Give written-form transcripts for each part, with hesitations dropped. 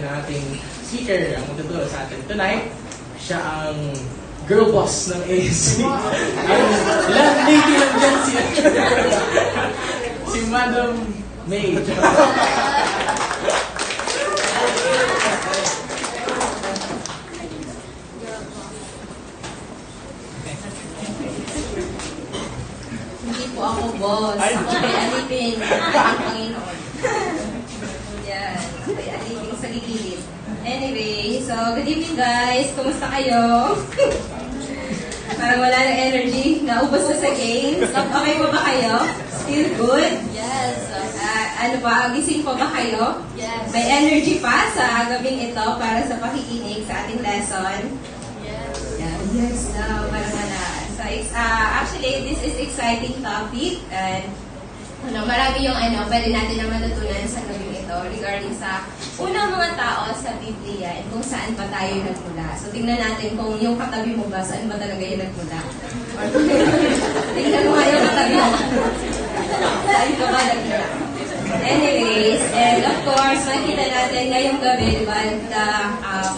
ng ating speaker ang magtuturo sa atin tonight. Siya ang girl boss ng ASC. Ang love lady ng Gen Z. Si Madam May. Hindi po ako boss. Ako ay alipin ang Panginoon. Yan. Ako ay alipin sa gigilid. Anyway, so good evening guys. Kumusta kayo? Parang wala ng energy. Naubos na sa games. Okay pa ba kayo? Still good? Yes. Ano ba? Gising pa ba kayo? Yes. May energy pa sa gabing ito para sa pakikinig sa ating lesson? Yes. Yes, parang wala. So, actually, this is exciting topic and marami yung pwede natin na matutunan sa gabing ito regarding sa unang mga tao sa Biblia and kung saan ba tayo nagmula. So, tingnan natin kung yung katabi mo ba, saan ba talaga yung nagmula. Or tingnan mo nga yung katabi mo. Saan ka ba nagmula? Anyways, and of course, makita natin ngayong gabi, diba, the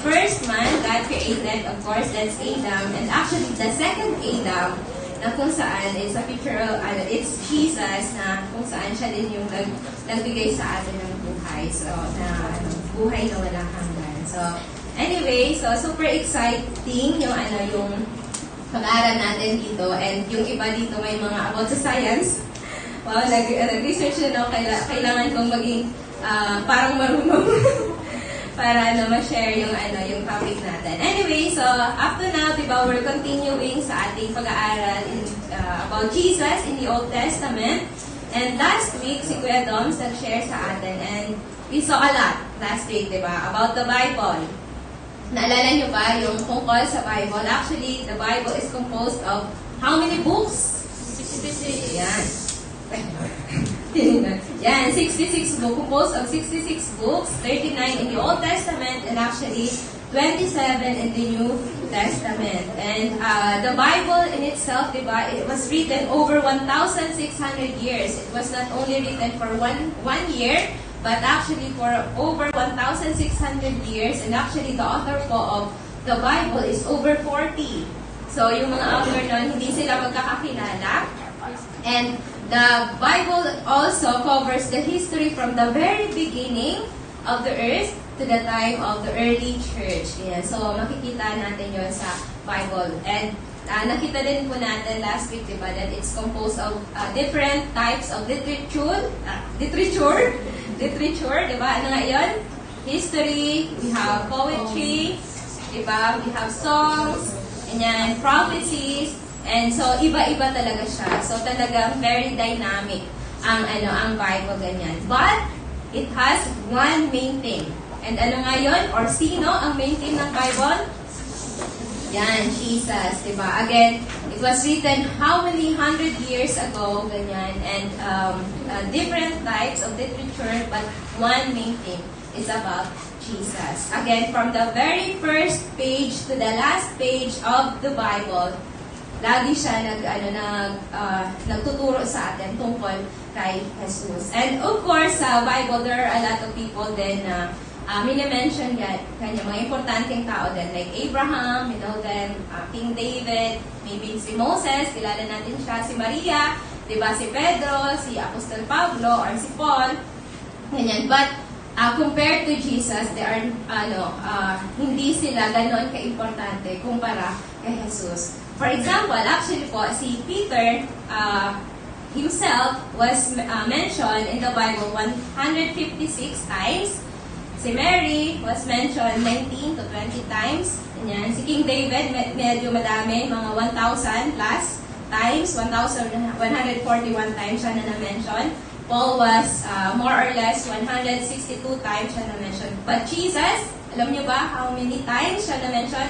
first man God created, of course, that's Adam. And actually, the second Adam, na kung saan, it's a picture of, it's Jesus, na kung saan siya din yung nagbigay sa atin ng buhay. So, buhay na walang hanggan. So, anyway, so super exciting yung yung pag-aaral natin dito. And yung iba dito may mga about sa science. Wow, nag-research na ako, kailangan kong maging parang marunong para ma-share yung yung topic natin. Anyway, so up to now, diba, we're continuing sa ating pag-aaral about Jesus in the Old Testament. And last week, si Kuya Doms nag-share sa atin and we saw a lot last week, diba, about the Bible. Naalala nyo ba yung tungkol sa Bible? Actually, the Bible is composed of how many books? 66. Yan. Yan, 66 books, composed of 66 books, 39 in the Old Testament, and actually 27 in the New Testament. And the Bible in itself, diba, it was written over 1,600 years. It was not only written for one year, but actually for over 1,600 years. And actually, the author po of the Bible is over 40. So, yung mga author nun, hindi sila magkakakilala. And the Bible also covers the history from the very beginning of the earth to the time of the early church. Yeah, so, makikita natin yon sa Bible. And nakita din po natin last week, diba, that it's composed of different types of literature, diba? Ano nga yun? History, we have poetry, diba? We have songs, and yan, prophecies, and so, iba-iba talaga siya. So, talagang very dynamic ang Bible, ganyan. But, it has one main thing. And ano nga yun? Or sino ang main theme ng Bible? Yan, Jesus, diba? Again, it was written how many 100 years ago, ganyan, and different types of literature, but one main theme is about Jesus. Again, from the very first page to the last page of the Bible, lagi siya nagtuturo sa atin tungkol kay Jesus. And of course, sa Bible, there are a lot of people din na minimension kanya mga importanteng tao din, like Abraham, you know them, King David, maybe si Moses, kilala natin siya, si Maria, diba, si Pedro, si Apostol Pablo, or si Paul, ganyan. But, compared to Jesus, they are, hindi sila ganoon ka-importante kumpara kay Jesus. For example, actually po, si Peter himself was mentioned in the Bible 156 times. Si Mary was mentioned 19 to 20 times. Yan. Si King David, medyo madami, mga 1,000 plus times, 1,141 times siya na-mention. Paul was more or less 162 times siya na-mention. But Jesus, alam niyo ba how many times siya na-mention?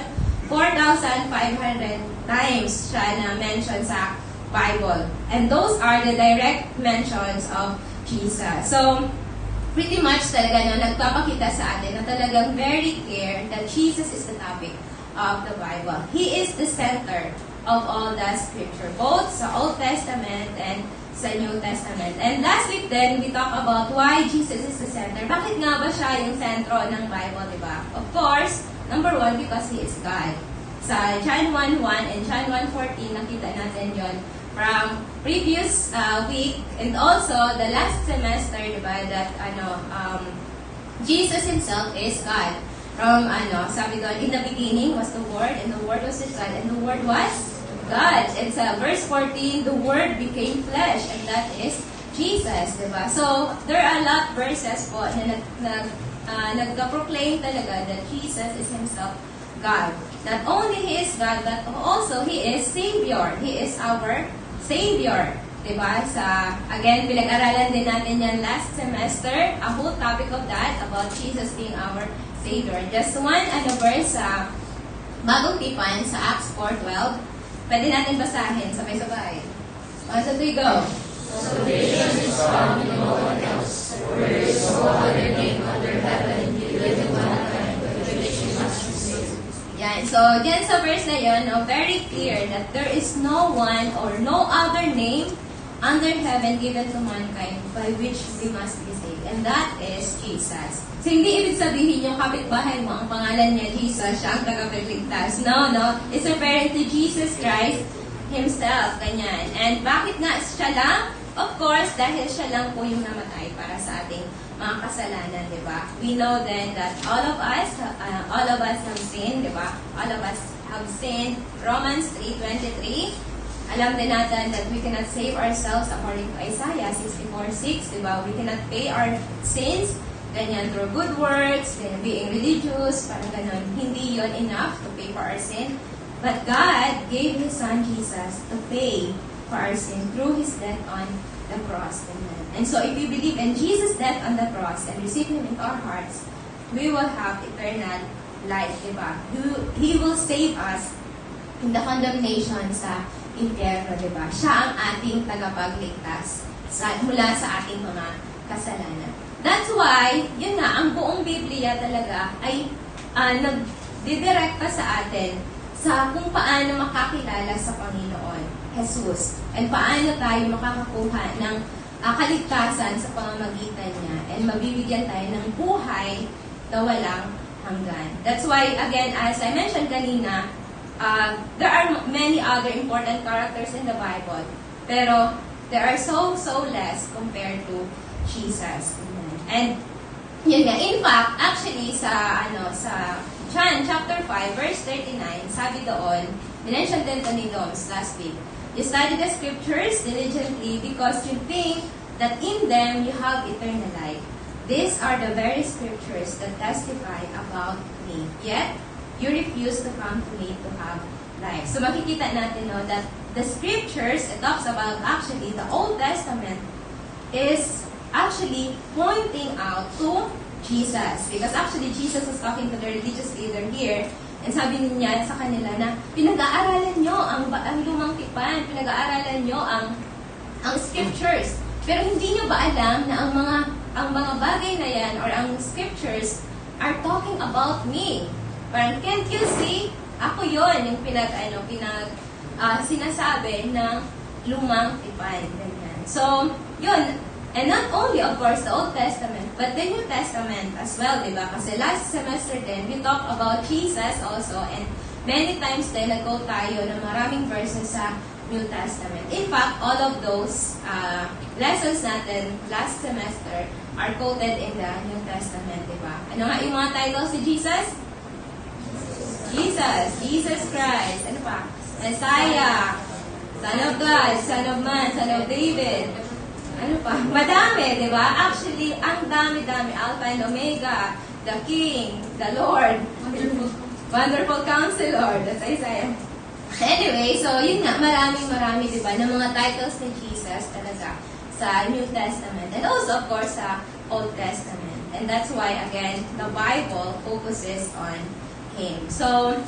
4,500 times siya na-mention sa Bible. And those are the direct mentions of Jesus. So, pretty much talaga nagpapakita sa atin na talagang very clear that Jesus is the topic of the Bible. He is the center of all the scripture, both sa Old Testament and sa New Testament. And last week then, we talk about why Jesus is the center. Bakit nga ba siya yung sentro ng Bible, di ba? Of course, number one, because He is God. Sa John 1:1 and John 1:14, nakita natin yon from previous week and also the last semester, di ba, that Jesus Himself is God. From sabi doon, in the beginning was the Word, and the Word was with God, and the Word was God. And sa verse 14, the Word became flesh, and that is Jesus, diba? So, there are a lot verses po na nagka-proclaim talaga that Jesus is Himself God. Not only He is God, but also He is Savior. He is our Savior. Diba? Again, pinag-aralan din natin yan last semester, a whole topic of that, about Jesus being our Savior. Just one verse sa bagong tipan sa Acts 4:12. Pwede natin basahin sabay-sabay. 1, 2, 3, go! Salvation is found in no one else, for there is no other name under heaven given to mankind by which we must be saved. Yan. So, dyan sa verse na yun, very clear that there is no one or no other name under heaven given to mankind by which we must be saved. And that is Jesus. So, hindi ibig sabihin yung kapitbahay mo, ang pangalan niya, Jesus, siya ang tagapagligtas. No. It's referring to Jesus Christ Himself. Ganyan. And bakit nga siya lang? Of course, dahil siya lang po yung namatay para sa ating mga kasalanan, di ba? We know then that all of us have sinned, di ba? All of us have sinned. Romans 3:23. Alam din natin that we cannot save ourselves according to Isaiah 64:6, di ba? We cannot pay our sins, ganyan, through good works, being religious, parang ganun. Hindi yon enough to pay for our sin. But God gave His Son Jesus to pay for our sin through His death on the cross. Amen. And so if we believe in Jesus' death on the cross and receive Him into our hearts, we will have eternal life, di ba? He will save us in the condemnation sa impyerno, di ba? Siya ang ating tagapagligtas mula sa ating mga kasalanan. That's why, yun nga, ang buong Biblia talaga ay nagdidirekta sa atin sa kung paano makakilala sa Panginoon, Jesus, and paano tayo makakakuha ng kaligtasan sa pamamagitan niya, and mabibigyan tayo ng buhay na walang hanggan. That's why, again, as I mentioned kanina, there are many other important characters in the Bible, pero there are so less compared to Jesus. And yun nga, in fact, actually sa John chapter 5 verse 39, sabi doon, minention din to ni Doms last week, you study the scriptures diligently because you think that in them you have eternal life. These are the very scriptures that testify about me. Yet, you refuse to come to me to have life. So makikita natin that the scriptures, it talks about actually the Old Testament is actually pointing out to Jesus. Because actually, Jesus was talking to the religious leader here, and sabi niya sa kanila na, pinag-aaralan nyo ang lumang tipan, pinag-aaralan nyo ang scriptures. Pero hindi nyo ba alam na ang mga bagay na yan, or ang scriptures, are talking about me? Parang, can't you see? Ako yon yung sinasabi ng lumang tipan. Ganyan. So, yun. And not only, of course, the Old Testament, but the New Testament as well, di ba? Kasi last semester din, we talked about Jesus also, and many times din, nag-go tayo ng maraming verses sa New Testament. In fact, all of those lessons natin last semester are quoted in the New Testament, di ba? Ano nga yung mga titles si Jesus? Jesus Christ, ano pa? Messiah, Son of God, Son of Man, Son of David, ano pa? Madami, di ba? Actually, ang dami-dami. Alpha and Omega, the King, the Lord, Wonderful Counselor, that's Isaiah. Anyway, so yun nga, marami, di ba, ng mga titles ni Jesus talaga sa New Testament. And also, of course, sa Old Testament. And that's why, again, the Bible focuses on Him. So,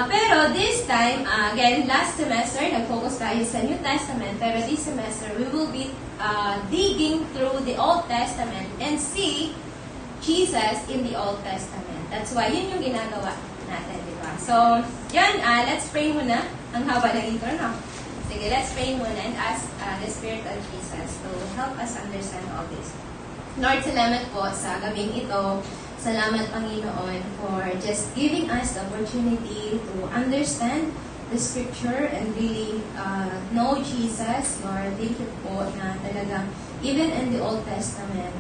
pero this time, again, last semester, nag-focus tayo sa New Testament, pero this semester, we will be digging through the Old Testament and see Jesus in the Old Testament. That's why, yun yung ginagawa natin, di ba? So, yan, let's pray muna. Ang haba ng intro, no? Sige, let's pray muna and ask the Spirit of Jesus to help us understand all this. Lord, salamat po sa gabing ito. Salamat, Panginoon, for just giving us the opportunity to understand the Scripture and really know Jesus. Lord, thank you po na talagang even in the Old Testament,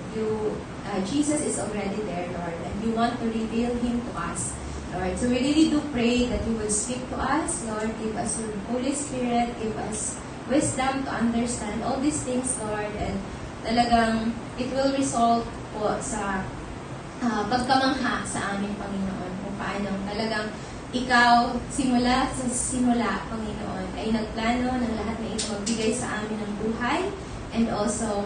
Jesus is already there, Lord, and you want to reveal Him to us. Lord, so we really do pray that you will speak to us. Lord, give us your Holy Spirit, give us wisdom to understand all these things, Lord, and talagang it will result po sa pagkamangha sa aming Panginoon, kung paano talagang ikaw, simula sa simula, Panginoon, ay nagplano ng lahat na ito magbigay sa amin ng buhay and also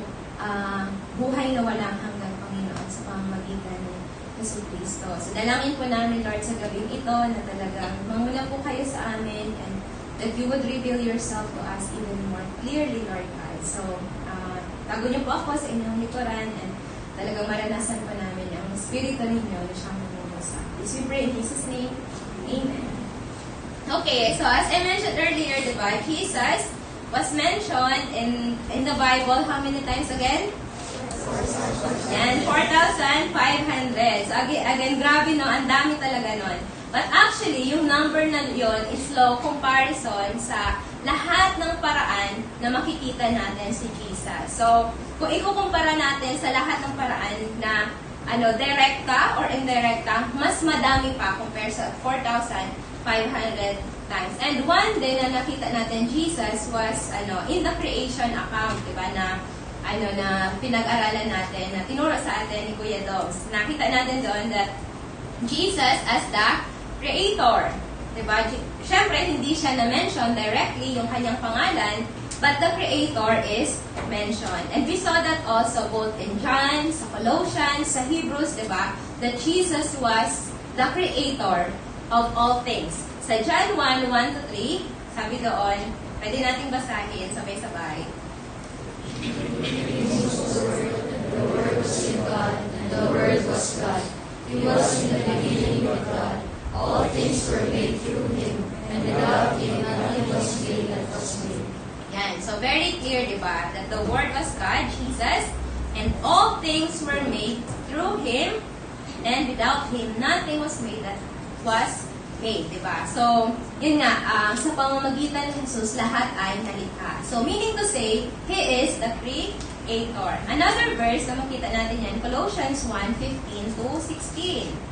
buhay na walang hanggan, Panginoon, sa pamamagitan ng Yesu Cristo. So, dalangin po namin, Lord, sa gabing ito na talagang manguna po kayo sa amin and that you would reveal yourself to us even more clearly, Lord God. So, tago niyo po ako sa inyong likuran and talagang maranasan po namin ang Espiritu ninyo na siyang mamungo sa amin. We pray in Jesus' name. Amen. Okay, so as I mentioned earlier, diba, Jesus was mentioned in the Bible how many times again? Yan, 4,500. So again, grabe no, ang dami talaga nun. But actually, yung number na yun is low comparison sa lahat ng paraan na makikita natin si Jesus. So, kung ikukumpara natin sa lahat ng paraan na direkta or indirekta, mas madami pa compare sa 4,500 times. And one day na nakita natin Jesus was in the creation account, diba, na pinag-aralan natin, na tinuro sa atin ni Kuya Dogs. Nakita natin doon that Jesus as the Creator. Diba? Siyempre, hindi siya na-mention directly yung kanyang pangalan, but the Creator is mentioned. And we saw that also both in John, sa Colossians, sa Hebrews, diba? That Jesus was the Creator of all things. Sa John 1:1-3, sabi doon, pwede nating basahin sabay-sabay. The Word was in God, and the Word was God. He was in the beginning with God. All things were made through Him, and without Him nothing was made that was made. Yan. So, very clear, diba? That the Word was God, Jesus, and all things were made through Him, and without Him nothing was made that was made, diba? So, yun nga, sa pamamagitan ni Jesus, lahat ay nalikha. So, meaning to say, He is the Creator. Another verse na makita natin yan, Colossians 1:15-16.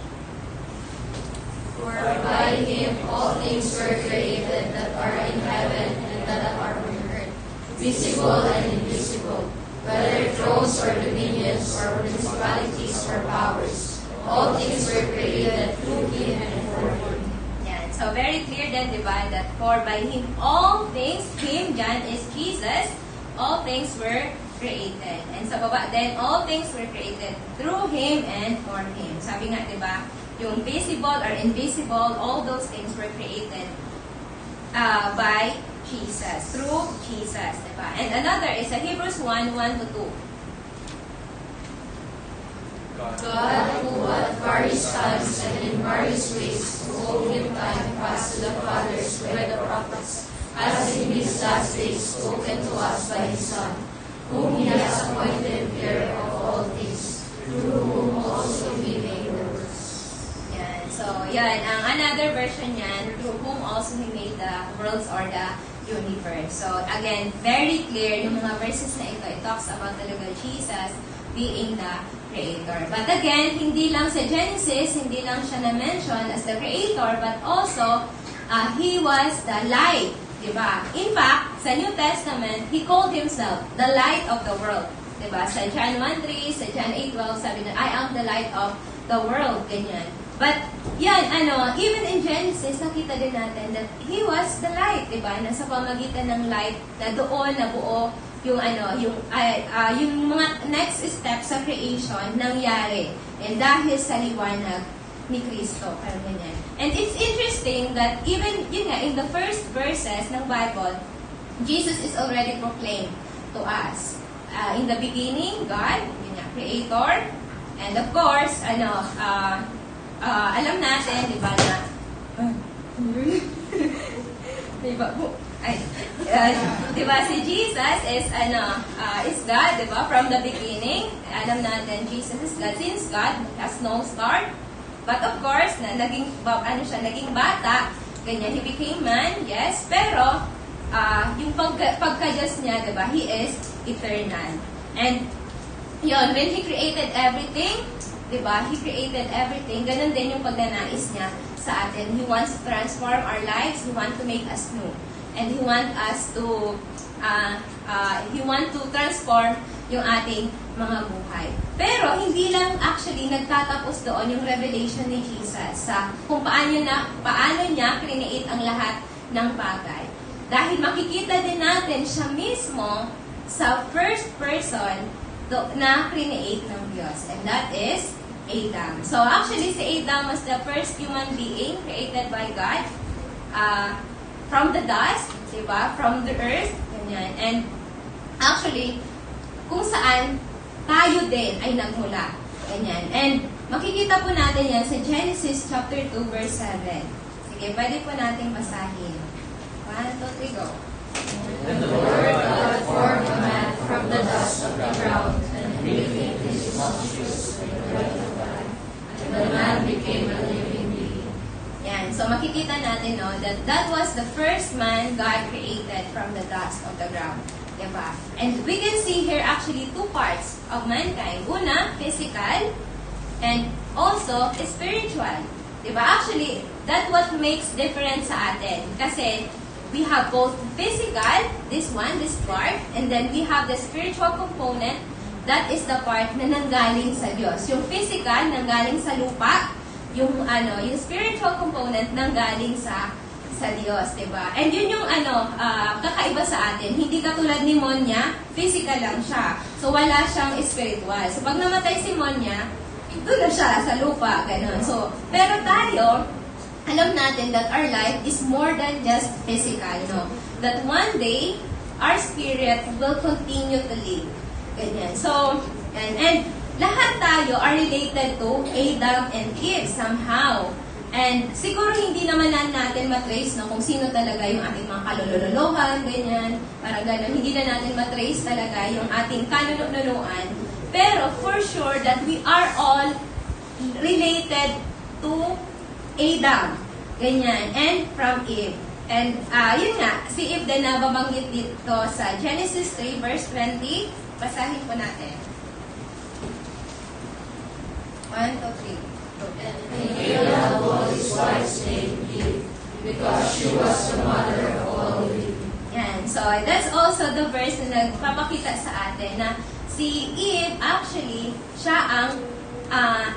For by Him all things were created that are in heaven and that are on earth, visible and invisible, whether thrones or dominions or principalities or powers. All things were created through Him and for Him. Yan. So, very clear then, diba, that for by Him all things, Him, John, is Jesus, all things were created. And sa baba then, all things were created through Him and for Him. Sabi nga, diba, yung visible or invisible, all those things were created by Jesus, through Jesus, diba? And another is Hebrews 1:1-2. God, who at various times and in various ways, to olden time past to the fathers by the prophets, has in these last days spoken to us by His Son, whom He has appointed heir of all things, through whom also He made the world. So, yan. Ang another version yan, through whom also He made the worlds or the universe. So, again, very clear yung mga verses na ito. It talks about talaga Jesus being the Creator. But again, hindi lang sa Genesis, hindi lang siya na-mention as the Creator, but also, He was the light. Diba? In fact, sa New Testament, He called Himself the light of the world. Diba? Sa John 1:3, sa John 8:12, sabi na, I am the light of the world. Ganyan. But, yan, even in Genesis, nakita din natin that He was the light, diba? Nasa pamagitan ng light na doon nabuo yung, yung mga next step sa creation nangyari. And dahil sa liwanag ni Kristo, parang ganyan. And it's interesting that even, yun nga, in the first verses ng Bible, Jesus is already proclaimed to us. In the beginning, God, yun nga, Creator, and of course, alam natin, di ba, na, di ba, ay, Di ba, si Jesus is, is God, di ba? From the beginning, alam natin, Jesus is God. Since God has no start, but of course, naging bata, ganyan, he became man, yes, pero, yung pagka-Diyos niya, di ba, he is eternal. And, yun, when he created everything, di ba, he created everything, ganun din yung pagnanais niya sa atin. He wants to transform our lives, he wants to make us new. And he wants us to, he wants to transform yung ating mga buhay. Pero hindi lang actually nagtatapos doon yung revelation ni Jesus sa kung paano niya create ang lahat ng bagay. Dahil makikita din natin siya mismo sa first person na create ng Diyos. And that is Adam. So actually si Adam was the first human being created by God. From the dust, diba? From the earth, ganyan. And actually, kung saan tayo din ay nagmula. Ganyan. And makikita po natin yan sa Genesis chapter 2, verse 7. Sige, pwede po natin basahin. 1, 2, 3, go. And the Lord God formed a man from the dust of the ground, and breathed in his nostrils the breath of life, and the man became a living being. Yan. So makikita natin no, that was the first man God created from the dust of the ground. Diba? And we can see here actually two parts of mankind. Una, physical, and also spiritual. Diba? Actually, that's what makes difference sa atin. Kasi we have both physical, this part, and then we have the spiritual component, that is the part na nanggaling sa Diyos. Yung physical, nanggaling sa lupa, yung spiritual component nanggaling sa Diyos, 'di ba? And yun yung kakaiba sa atin. Hindi katulad ni Monya, physical lang siya. So wala siyang spiritual. So pag namatay si Monya, doon na siya sa lupa, ganun. So pero tayo, alam natin that our life is more than just physical, no? That one day our spirit will continue to live. Ganyan. So, and lahat tayo are related to Adam and Eve somehow. And siguro hindi naman natin matrace no, kung sino talaga yung ating mga kalululuhan, ganyan, parang gano'n. Hindi na natin matrace talaga yung ating kanununuan. Pero for sure that we are all related to Adam. Ganyan. And from Eve. And yun nga, si Eve din na babanggit dito sa Genesis 3 verse 20. Basahin po natin. 1, 2, 3. And Adam called his wife's name Eve, because she was the mother of all living. Yan. So, that's also the verse na nagpapakita sa atin na si Eve, actually, siya ang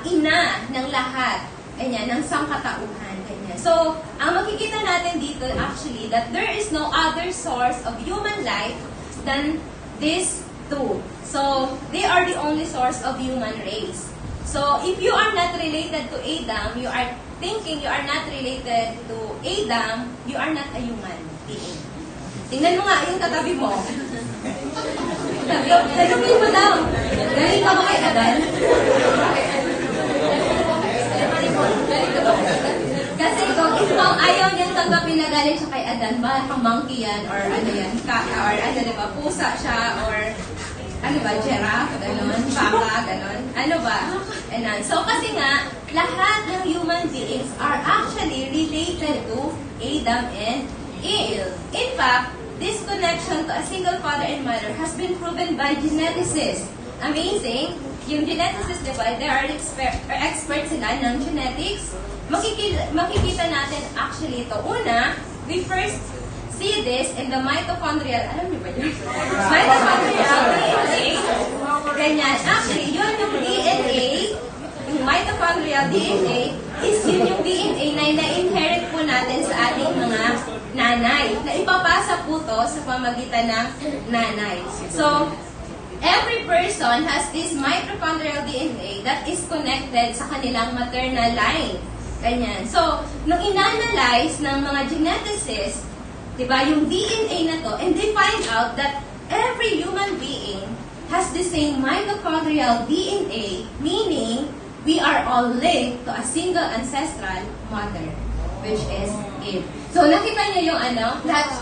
ina ng lahat. Ganyan, ng sangkatauhan. Ganyan. So, ang makikita natin dito, actually, that there is no other source of human life than these two. So, they are the only source of human race. So, if you are not related to Adam, you are thinking you are not related to Adam, you are not a human being. Tingnan mo nga yung katabi mo. Tanungin mo daw. Galing ka ba kay Adan? Kasi kung ayaw niyang tanggapin na galing siya kay Adan, baka monkey yan, or ano yan, kaka, or ano diba, pusa siya, or ano ba, giraffe, gano'n, baka, gano'n, ano ba? So, kasi nga, lahat ng human beings are actually related to Adam and Eve. In fact, this connection to a single father and mother has been proven by geneticists. Amazing! Yung geneticists, diba, they are experts sila ng genetics. Makikita natin actually ito. Una, we first see this in the mitochondrial, alam niyo ba yun? Mitochondrial DNA. Ganyan. Actually, yun yung DNA, yung mitochondrial DNA, is yun yung DNA na na-inherit po natin sa ating mga nanay. Na ipapasa po to sa pamagitan ng nanay. So, every person has this mitochondrial DNA that is connected sa kanilang maternal line. Ganyan. So, nung inanalyze ng mga geneticists, diba, yung DNA na to, and they find out that every human being has the same mitochondrial DNA, meaning we are all linked to a single ancestral mother. which is Eve. So, nakita niyo yung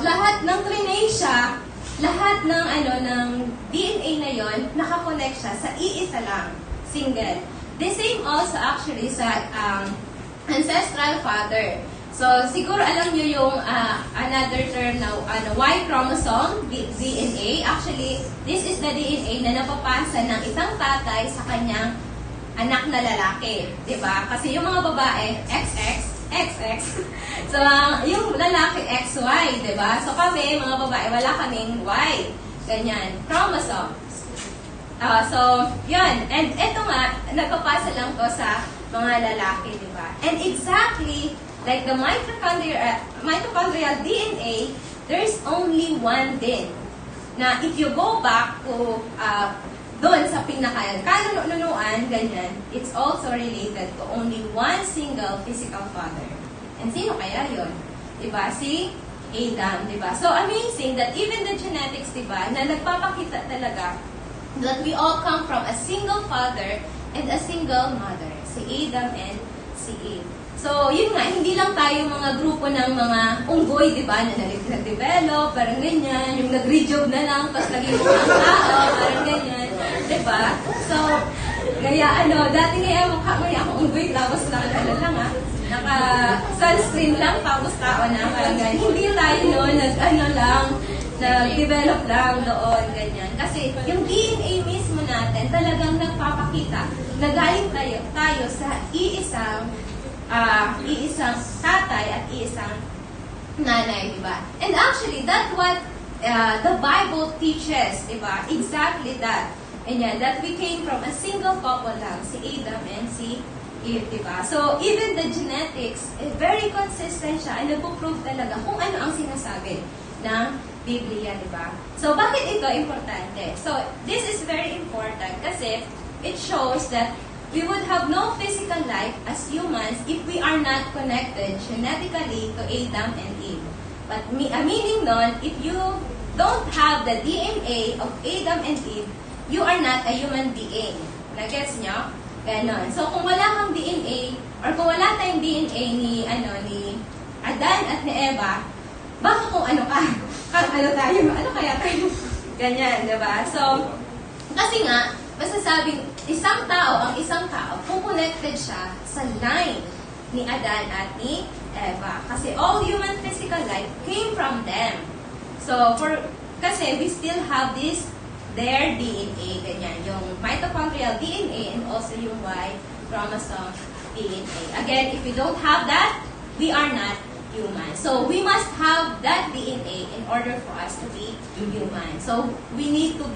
lahat ng trinacea, lahat ng ng DNA na yon nakakonect siya sa iisa lang, single. The same also actually sa ancestral father. So, siguro alam niyo yung another term na Y chromosome, DNA. Actually, this is the DNA na napapasa ng isang tatay sa kanyang anak na lalaki. Diba? Kasi yung mga babae, XX. So, yung lalaki, XY. Diba? So, kami, mga babae, wala kaming Y. Ganyan. Chromosomes. So, yun. And eto nga, nagpapasa lang to sa mga lalaki. Diba? And exactly like the mitochondrial DNA, there's only one din. Na if you go back to doon sa kanunuan, ganyan, it's also related to only one single physical father. And sino kaya yun? Diba? Si Adam, diba? So amazing that even the genetics, diba, na nagpapakita talaga that we all come from a single father and a single mother. Si Adam and si Eve. So, yun nga, hindi lang tayo mga grupo ng mga unggoy, di ba, na nag-develop, parang ganyan, yung nag-rejob na lang, tapos naging mga tao, parang ganyan, di ba? So, kaya dati nga mukha akong unggoy, tapos lang naka-sunscreen lang, tapos tao na, parang ganyan. Hindi tayo nag-develop lang doon, ganyan. Kasi yung DNA mismo natin, talagang nagpapakita na galing tayo sa iisang tatay at iisang nanay, di ba? And actually, that's what the Bible teaches, di ba? Exactly that. And yan, that we came from a single couple lang, si Adam and si Eve, di ba? So, even the genetics, very consistent siya, and nagpo-prove talaga kung ano ang sinasabi ng Biblia, di ba? So, bakit ito importante? So, this is very important kasi it shows that we would have no physical life as humans if we are not connected genetically to Adam and Eve. But meaning nun, if you don't have the DNA of Adam and Eve, you are not a human being. Nagets nyo? Ganon. So kung wala kang DNA, or kung wala tayong DNA ni Adan at ni Eva, baka kung ano kaya tayo? Ganyan, diba? So, kasi nga, masasabing isang tao kung connected siya sa line ni Adan at ni Eva. Kasi all human physical life came from them. So, kasi we still have their DNA, ganyan, yung mitochondrial DNA and also yung Y chromosome DNA. Again, if we don't have that, we are not human. So, we must have that DNA in order for us to be human. So, we need to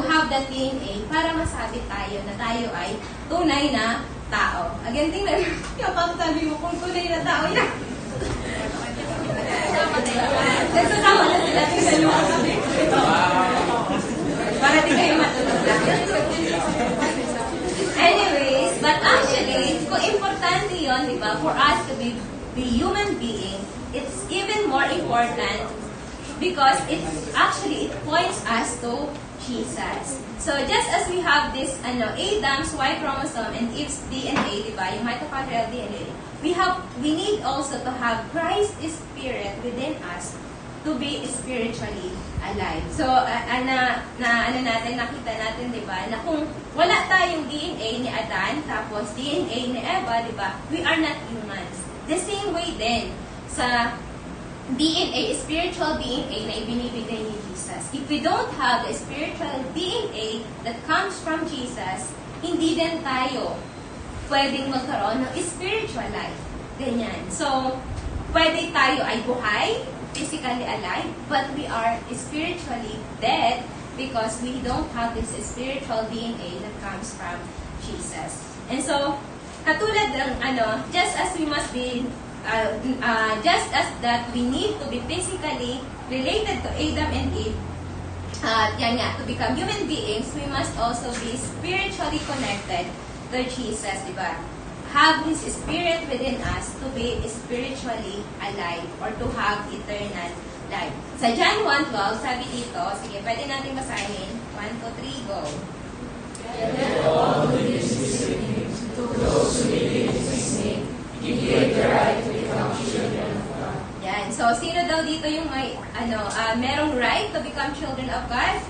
have that DNA para masabi tayo na tayo ay tunay na tao. Again, tingnan yung sabi mo kung tunay na tao yan. Nagsasama na sila. Tingnan mo sabi. Para di kayo matulog lang. Anyways, but actually, kung importante yun, di ba, for us to be human being, it's even more important because it points us to Jesus. So just as we have this Adam's Y chromosome and Eve's DNA, diba, yung mitochondrial DNA, we need also to have Christ's spirit within us to be spiritually alive. So nakita natin, diba, na kung wala tayong DNA ni Adan tapos DNA ni Eva, diba, we are not humans. The same way din sa DNA, spiritual DNA na ibinibigay ni Jesus. If we don't have the spiritual DNA that comes from Jesus, hindi din tayo pwedeng magkaroon ng spiritual life. Ganyan. So, pwede tayo ay buhay, physically alive, but we are spiritually dead because we don't have this spiritual DNA that comes from Jesus. And so, katulad ng just as we must be just as that we need to be physically related to Adam and Eve, to become human beings, we must also be spiritually connected to Jesus, diba? Have His Spirit within us to be spiritually alive or to have eternal life. Sa John 1:12, sabi dito, sige, pwede natin basahin. 1, 2, 3, go. To those who believe in His name, He gave the right to become children dito yung may, merong right to become children of God?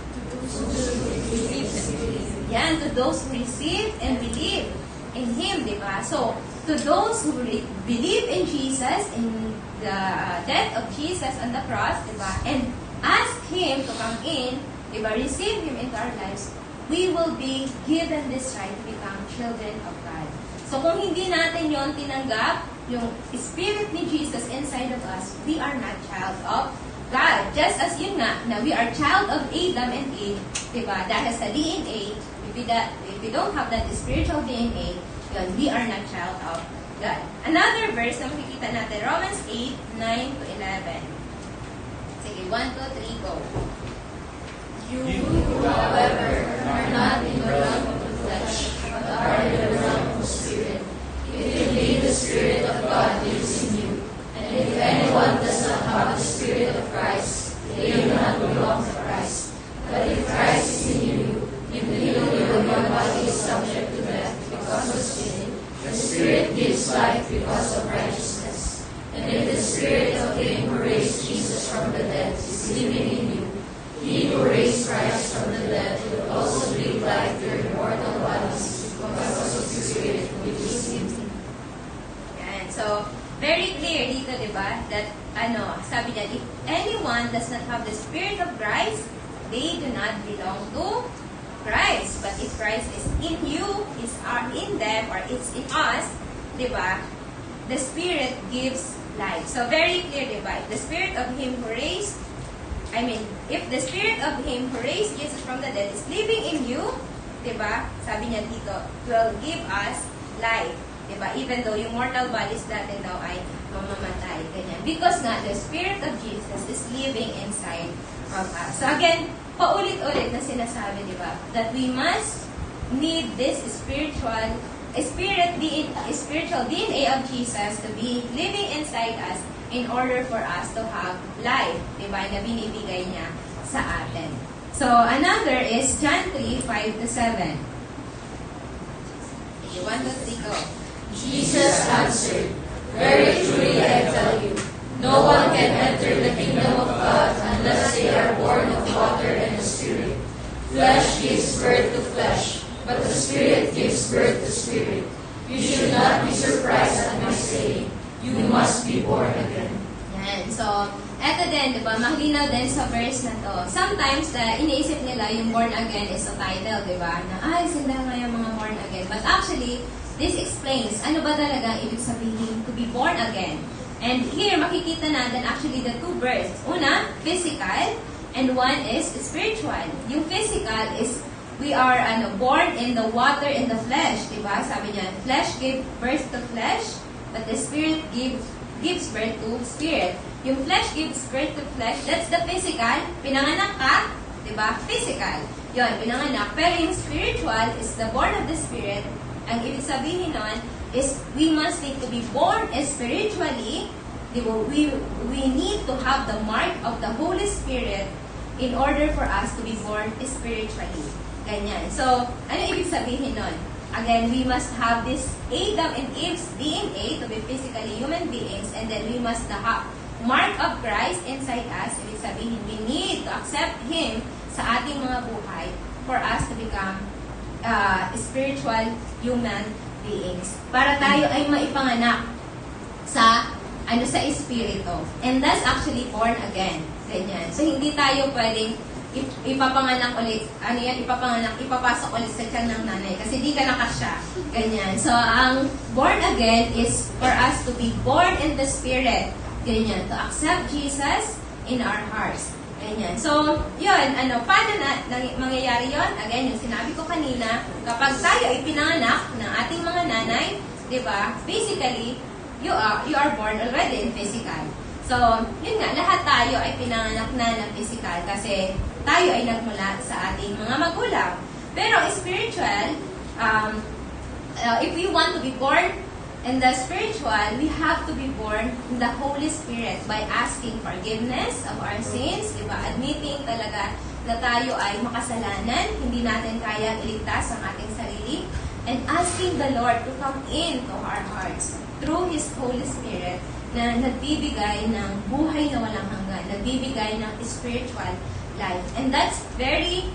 Yan, to those who receive and believe in Him, di ba? So, to those who believe in Jesus, in the death of Jesus on the cross, di ba? And ask Him to come in, di ba? Receive Him into our lives, we will be given this right to become children of God. So, kung hindi natin yon tinanggap, yung Spirit ni Jesus inside of us, we are not child of God. Just as yun nga, na we are child of Adam and Eve, diba? Dahil sa DNA, if we don't have that spiritual DNA, yun, we are not child of God. Another verse na makikita natin, Romans 8, 9 to 11. Sige, 1, 2, 3, go. You, however, are not in the realm of the flesh, but are in the realm of the Spirit. If indeed the Spirit of God lives in you, and if anyone does not have the Spirit of Christ, they do not belong to Christ. But if Christ is in you, even though your body is subject to death because of sin, the Spirit gives life because of righteousness. And if the Spirit of Him who raised Jesus from the dead is living in you, He who raised Christ from the dead will also give life to your mortal bodies because of the Spirit who lives in you. Yan. So, very clear dito, di ba? That, sabi niya, if anyone does not have the Spirit of Christ, they do not belong to Christ. But if Christ is in you, is in them, or it's in us, di ba? The Spirit gives life. So, very clear, di ba? The Spirit of Him who raised, if the Spirit of Him who raised Jesus from the dead is living in you, diba? Sabi niya dito, will give us life. Diba? Even though yung mortal bodies natin daw ay mamamatay. Ganyan. Because nga, the Spirit of Jesus is living inside of us. So again, paulit-ulit na sinasabi, diba? That we must need this spiritual DNA of Jesus to be living inside us in order for us to have life, diba, na binibigay niya sa atin. So, another is John 3, 5 to 7. You want to see, go. Jesus answered, Very truly I tell you, no one can enter the kingdom of God unless they are born of water and the Spirit. Flesh gives birth to flesh, but the Spirit gives birth to spirit. You should not be surprised at my saying, you must be born again. Yan. So, eto din, di ba, mahlinaw din sa verse na to. Sometimes, iniisip nila yung born again is a title, di ba? Na, sila nga yung mga born again. But actually, this explains, ano ba talaga ibig sabihin to be born again? And here, makikita natin actually the two births. Una, physical, and one is spiritual. Yung physical is, we are born in the water and the flesh, di ba? Sabi niya, flesh gives birth to flesh, but the Spirit gives birth to spirit. Yung flesh gives birth to flesh, that's the physical. Pinanganak ka, di ba? Physical. Yun, pinanganak. Pero yung spiritual is the born of the Spirit. Ang ibig sabihin nun is we must need to be born spiritually. Di ba? We need to have the mark of the Holy Spirit in order for us to be born spiritually. Ganyan. So, ano ibig sabihin nun? Again, we must have this Adam and Eve's DNA to be physically human beings, and then we must have mark of Christ inside us. Ibig sabihin, we need to accept Him sa ating mga buhay for us to become spiritual human beings. Para tayo ay maipanganak sa Espiritu. And that's actually born again. Ganyan. So, hindi tayo pwedeng ipapanganak ulit, ipapasok ulit sa tiyan ng nanay kasi di ka nakasya. Ganyan. So, ang born again is for us to be born in the Spirit. Ganyan. To accept Jesus in our hearts. Ganyan. So, yun, paano mangyayari yun? Again, yung sinabi ko kanina, kapag tayo ay pinanganak ng ating mga nanay, di ba, basically, you are born already in physical. So, yun nga, lahat tayo ay pinanganak na ng physical kasi tayo ay nagmula sa ating mga magulang. Pero spiritual, if we want to be born in the spiritual, we have to be born in the Holy Spirit by asking forgiveness of our sins, diba? Admitting talaga na tayo ay makasalanan, hindi natin kayang iligtas ang ating sarili, and asking the Lord to come into our hearts through His Holy Spirit na nagbibigay ng buhay na walang hanggan, nagbibigay ng spiritual life. And that's very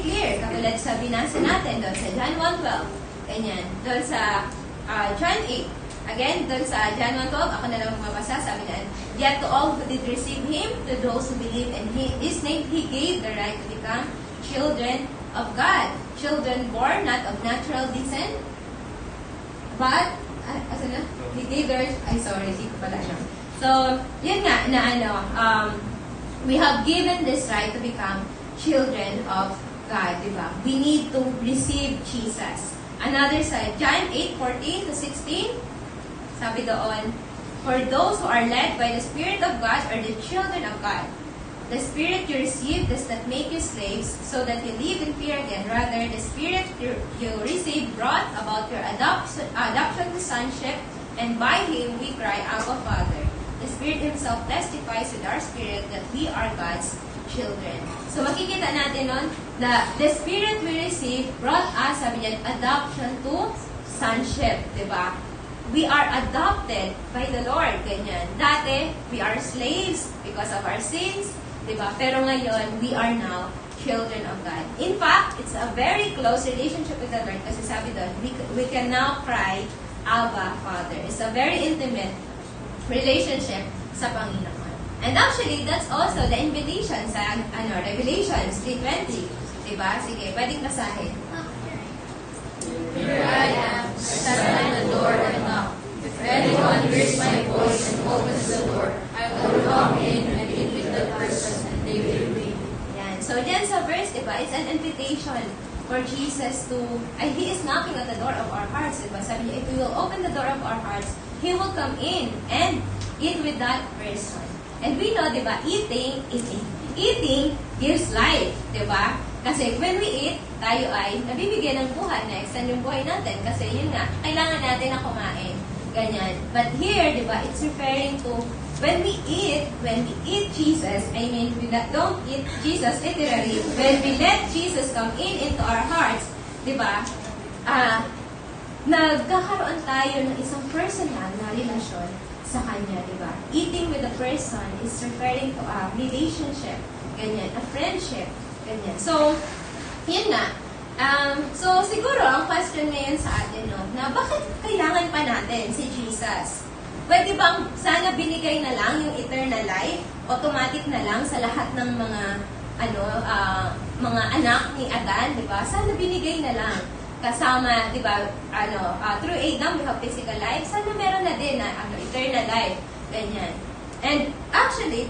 clear. Katulad sa binasa natin doon sa John 1:12. Ganyan. Doon sa John 8. Again, doon sa John 1:12, ako na lang mabasa, sabi na, yet to all who did receive Him, to those who believe in His name, He gave the right to become children of God. Children born not of natural descent, but, He gave the right, di ko pala siya. So, yun nga, we have given this right to become children of God, di ba? We need to receive Jesus. Another side, John 8:14-16, sabi doon, for those who are led by the Spirit of God are the children of God. The Spirit you receive does not make you slaves so that you live in fear again. Rather, the Spirit you receive brought about your adoption to sonship, and by Him we cry, Abba, Father. The Spirit Himself testifies with our spirit that we are God's children. So makikita natin nun na the Spirit we receive brought us, sabi niya, adoption to sonship, di ba? We are adopted by the Lord, ganyan. Dati, we are slaves because of our sins, di ba? Pero ngayon, we are now children of God. In fact, it's a very close relationship with the Lord kasi sabi doon, we can now cry, Abba, Father. It's a very intimate relationship sa Panginoon. And actually, that's also the invitation sa Revelations 3:20. Diba? Sige, pwedeng basahin. Here I am, I stand at the door and knock. If anyone hears my voice and opens the door, I will come in and eat with the person, and they will be. Yan. So, dyan sa verse, diba, it's an invitation for Jesus to, He is knocking at the door of our hearts. Diba? Sabi niya, if we will open the door of our hearts, He will come in and eat with that person. And we know, diba, eating gives life, diba? Kasi when we eat, tayo ay nabibigyan ng buhay, na-extend yung buhay natin. Kasi yun nga, kailangan natin na kumain. Ganyan. But here, diba, it's referring to when we eat Jesus, I mean, we don't eat Jesus literally. When we let Jesus come into our hearts, diba, nagkakaroon tayo ng isang personal na relasyon sa Kanya, di ba? Eating with a person is referring to a relationship, ganyan, a friendship, ganyan. So, yun na. So, siguro, ang question ngayon sa atin, no, na bakit kailangan pa natin si Jesus? Pwede bang sana binigay na lang yung eternal life, automatic na lang sa lahat ng mga, mga anak ni Adan, di ba? Sana binigay na lang. Kasama, di ba, through Adam, we have physical life. Sana meron na din na eternal life. Ganyan. And actually,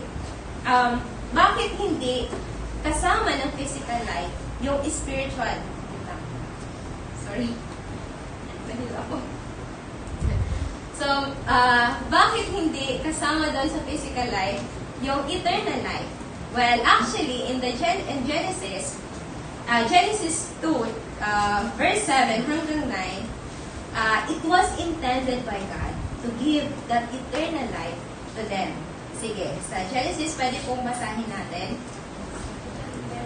bakit hindi kasama ng physical life yung spiritual? Sorry. Nahilo ako. So, bakit hindi kasama doon sa physical life yung eternal life? Well, actually, in Genesis 2, verse 7 hanggang 9, it was intended by God to give that eternal life to them. Sige, sa Genesis, pwede pong basahin natin.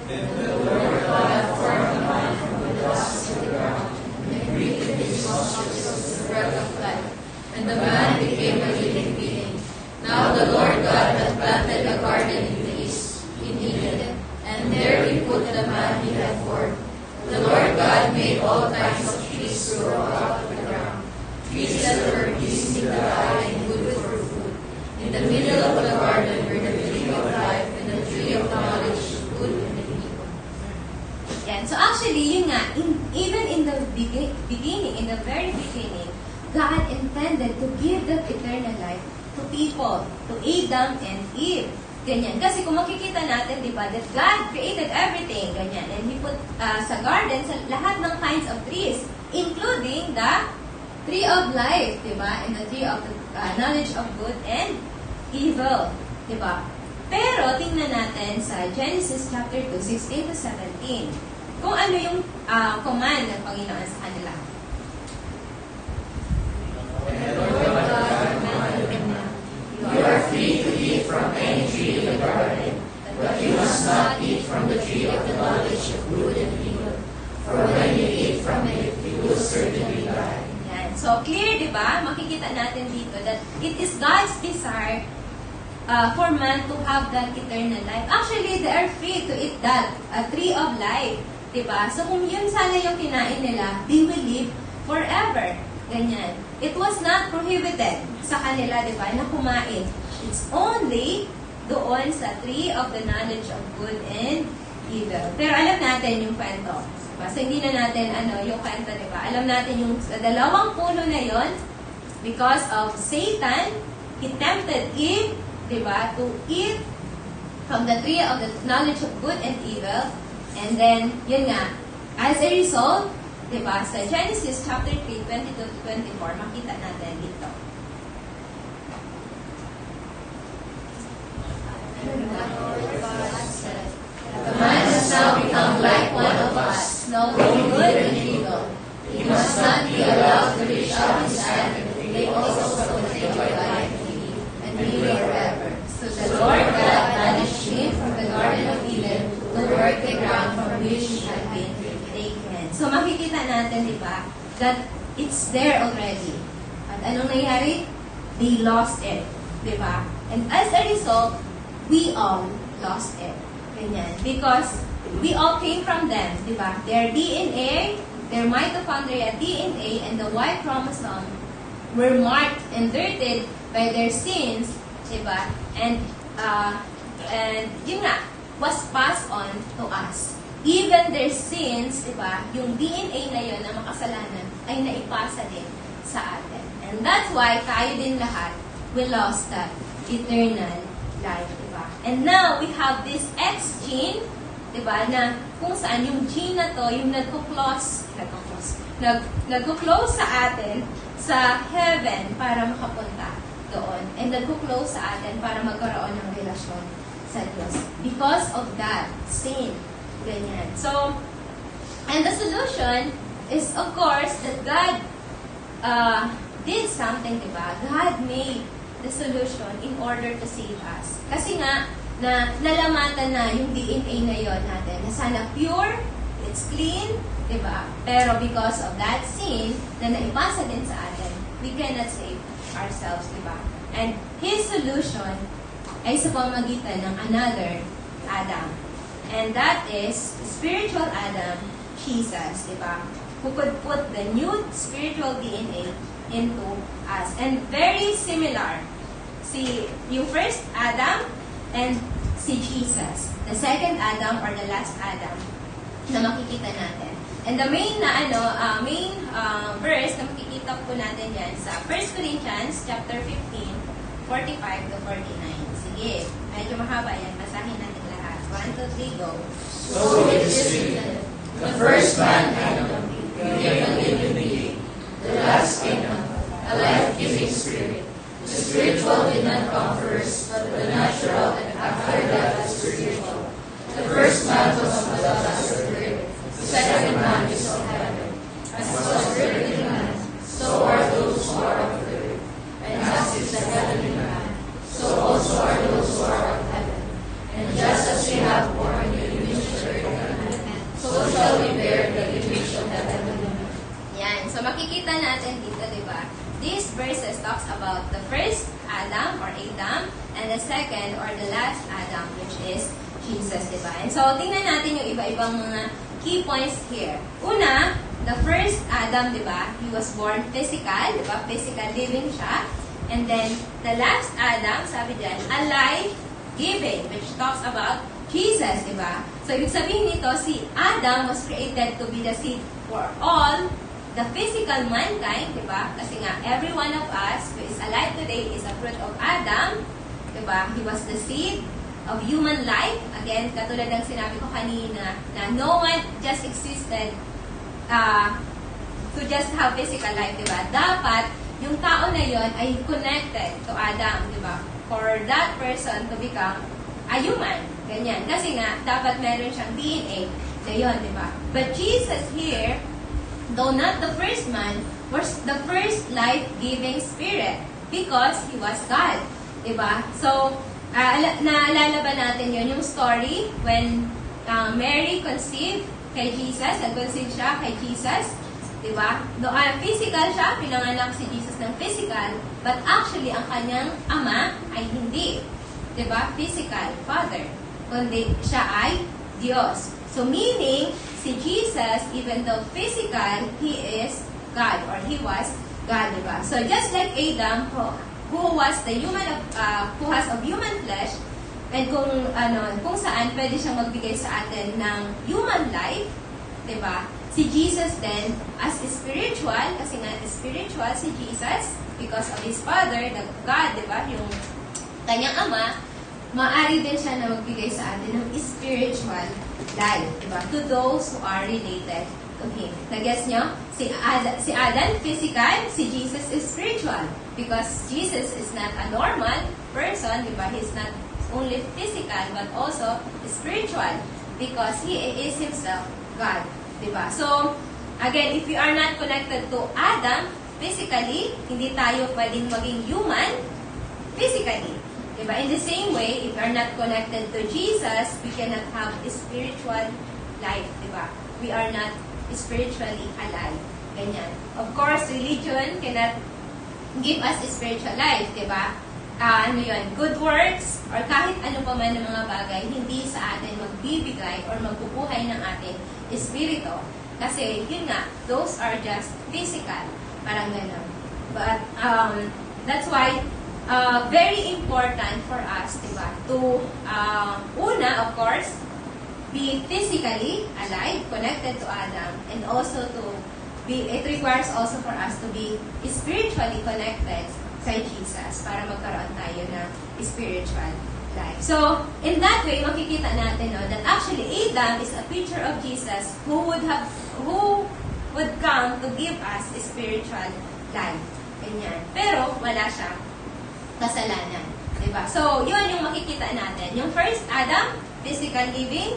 And the Lord God formed a man from the dust of the ground, and breathed in his nostrils the breath of life, and the man became a living being. Now the Lord God had planted a garden in the east, in Eden, and there He put the man He had formed. The Lord God made all kinds of trees to grow out of the ground, trees that were pleasing to the eye and good for food. In the middle of the garden were the tree of life and the tree of knowledge of good and evil. Yan. So actually, yun nga, even in the beginning, in the very beginning, God intended to give that eternal life to people, to Adam and Eve. Ganyan. Kasi kung makikita natin, di ba, that God created everything, ganyan. And He put sa garden, sa lahat ng kinds of trees, including the tree of life, di ba? And the tree of the knowledge of good and evil, di ba? Pero, tingnan natin sa Genesis chapter 2, 16 to 17, kung ano yung command ng Panginoon sa kanila. You are free to eat from any tree in the garden, but you must not eat from the tree of the knowledge of good and evil. For when you eat from it, you will certainly die. Yan. So, clear, di ba? Makikita natin natin dito that it is God's desire for man to have that eternal life. Actually, they are free to eat that tree of life. Diba? So kung yun sana yung kinain nila, they will live forever. Ganyan. It was not prohibited sa kanila, diba, na kumain. It's only doon sa tree of the knowledge of good and evil. Pero alam natin yung kwento. Diba? So hindi na natin yung kwento, diba? Alam natin yung sa dalawang puno na yon, because of Satan, he tempted Eve, diba, to eat from the tree of the knowledge of good and evil. And then, yun nga, as a result, diba, sa Genesis chapter 3, 22 to 24, makita natin dito. The man has now become like one of us, knowing good and evil. He must not be allowed to reach out his hand and take also from the tree of life and live forever. So the Lord God banished him from the Garden of Eden to work the ground from which he had been taken. So makikita natin, di ba, that it's there already. At anong nangyari? They lost it. Di ba? And as a result, we all lost it. Ganyan. Because we all came from them. Di ba? Their DNA, their mitochondria DNA, and the Y chromosome were marked and dirted by their sins. Di ba? And yun nga, was passed on to us. Even their sins, diba, yung DNA na yun na makasalanan ay naipasa din sa atin. And that's why tayo din lahat, we lost that eternal life, diba? And now, we have this X gene, diba, na kung saan yung gene na to, yung nagko-close sa atin sa heaven para makapunta doon. And nagko-close sa atin para magkaroon ng relasyon sa Diyos. Because of that sin. Ganyan. So, and the solution is, of course, that God did something, diba? God made the solution in order to save us. Kasi nga, na lalamatan na yung DNA na yon natin, na sana pure, it's clean, diba? Pero because of that sin, na naipasa din sa atin, we cannot save ourselves, diba? And His solution ay sa pamagitan ng another Adam. And that is spiritual Adam, Jesus, diba? Who could put the new spiritual DNA into us. And very similar, yung first Adam and si Jesus. The second Adam or the last Adam na makikita natin. And the main verse na makikita po natin yan sa 1 Corinthians chapter 15, 45 to 49. Sige, medyo mahaba yan. Basahin natin lahat. 1, 2, 3, go. So it is written, the first man, Adam, became a living being. The last Adam, a life-giving spirit. The spiritual did not come first, but the natural, and after that the spiritual. The first man was of the dust of the earth. The second man is of heaven. As was earthly man, so are those who are of the earth. And as is the heavenly man, so also are those who are of heaven. And just as we have borne the image of the earthly man, so shall we bear the image of the heavenly man. Yan. So makikita natin dito, di ba? These verses talks about the first Adam or Adam and the second or the last Adam, which is Jesus, di ba? And so tingnan natin yung iba-ibang mga key points here. Una, the first Adam, di ba? He was born physical, di ba? Physical living siya. And then, the last Adam, sabi dyan, life-giving, which talks about Jesus, di ba? So, ibig sabihin nito, si Adam was created to be the seed for all the physical mankind, di ba? Kasi nga, every one of us who is alive today is a fruit of Adam, di ba? He was the seed of human life. Again, katulad ng sinabi ko kanina, na no one just existed to just have physical life, di ba? Dapat, yung tao na yon ay connected to Adam, di ba? For that person to become a human. Ganyan. Kasi nga, dapat meron siyang DNA na yun, di ba? But Jesus here, though not the first man, was the first life-giving spirit because He was God. Di ba? So, naalala ba natin yun? Yung story when Mary conceived kay Jesus, nag-conceive siya kay Jesus, diba? Physical siya, pinanganak si Jesus ng physical, But actually, ang kanyang ama ay hindi. Diba? Physical father. Kundi siya ay Diyos. So meaning, si Jesus, even though physical, He is God or He was God, diba? So just like Adam, who was the human who has of human flesh, and kung saan pwede siyang magbigay sa atin ng human life, diba? Si Jesus then, as spiritual, kasi nga spiritual si Jesus, because of His Father, the God, diba? Yung kanyang ama, maaari din siya na magbigay sa atin ng spiritual life, diba? To those who are related to Him. Nag-guess nyo? Si Adam, physical, si Jesus is spiritual. Because Jesus is not a normal person, diba? He's not only physical, but also spiritual. Because He is Himself God. Diba? So, again, if you are not connected to Adam, physically, hindi tayo pwedeng maging human, physically. Diba? In the same way, if you are not connected to Jesus, we cannot have a spiritual life. Diba? We are not spiritually alive. Ganyan. Of course, religion cannot give us a spiritual life. Diba? Ano yun? Good works, or kahit ano pa man ng mga bagay, hindi sa atin magbibigay or magbubuhay ng ating espiritu. Kasi, yun nga, those are just physical. Parang gano'n. But, that's why, very important for us, diba, to, una, of course, be physically alive, connected to Adam, and also it requires also for us to be spiritually connected kay Jesus para magkaroon tayo ng spiritual life. So, in that way, makikita natin that actually Adam is a picture of Jesus who would come to give us a spiritual life. Ganyan. Pero, wala siyang kasalanan. Diba? So, yun yung makikita natin. Yung first Adam, physical living.